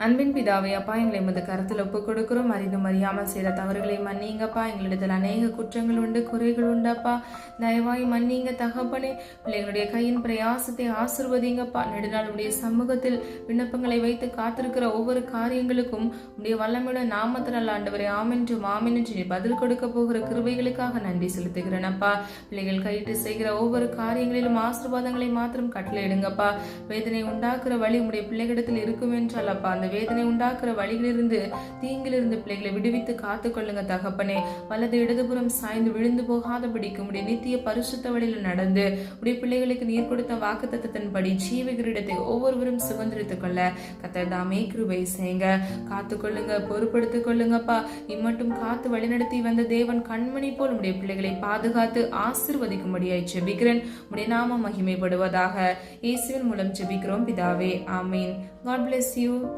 அன்பின் பிதாவே அப்பா, எங்களை எமது கருத்தில் ஒப்புக் கொடுக்கிறோம். அறிந்தும் அறியாமல் செய்த தவறுகளை மன்னிங்கப்பா. எங்களிடத்தில் அநேக குற்றங்கள் உண்டு, குறைகள் உண்டப்பா. தயவாய் மன்னிங்க தகப்பனே. பிள்ளைகளுடைய கையின் பிரயாசத்தை ஆசிர்வதிங்கப்பா. நெடுநாள் உடைய சமூகத்தில் விண்ணப்பங்களை வைத்து காத்திருக்கிற ஒவ்வொரு காரியங்களுக்கும் உடைய வல்லமையுள்ள நாமத்தினால் ஆண்டவரை ஆமென்றும் ஆமென்று பதில் கொடுக்க போகிற கிருபைகளுக்காக நன்றி செலுத்துகிறேனப்பா. பிள்ளைகள் கையிட்டு செய்கிற ஒவ்வொரு காரியங்களிலும் ஆசீர்வாதங்களை மாத்திரம் கட்டளையிடுங்கப்பா. வேதனை உண்டாக்குற வழி உடைய பிள்ளைகளிடத்தில் இருக்கும் என்றால் அப்பா, அந்த வேதனை உண்டாக்குற வழிகளிலிருந்து தீங்கிலிருந்து பிள்ளைகளை விடுவித்து காத்துக்கொள்ளுங்க தகப்பனே. வலது இடதுபுறம் சாய்ந்து விழுந்து போகாதபடிக்கு உடைய நித்திய பரிசுத்த வழியில் நடந்து உடைய பிள்ளைகளுக்கு நீர் கொடுத்த வாக்குத்தத்தத்தின்படி ஜீவகிரீடத்தை ஒவ்வொருவரும் சுதந்திரித்துக் கொள்ள கர்த்தர் தாமே கிருபை செய்யுங்க. காத்துக்கொள்ளுங்க, பொறுப்படுத்திக் கொள்ளுங்கப்பா. இம்மட்டும் காத்து வழிநடத்தி வந்த தேவன் கண்மணி போல் உடைய பிள்ளைகளை பாதுகாத்து ஆசீர்வதிக்கும்படியாய் ஜெபிக்கிறேன். உடைய நாமம் மகிமைப்படுவதாக. இயேசுவின் மூலம் ஜெபிக்கிறோம் பிதாவே, ஆமீன். God bless you.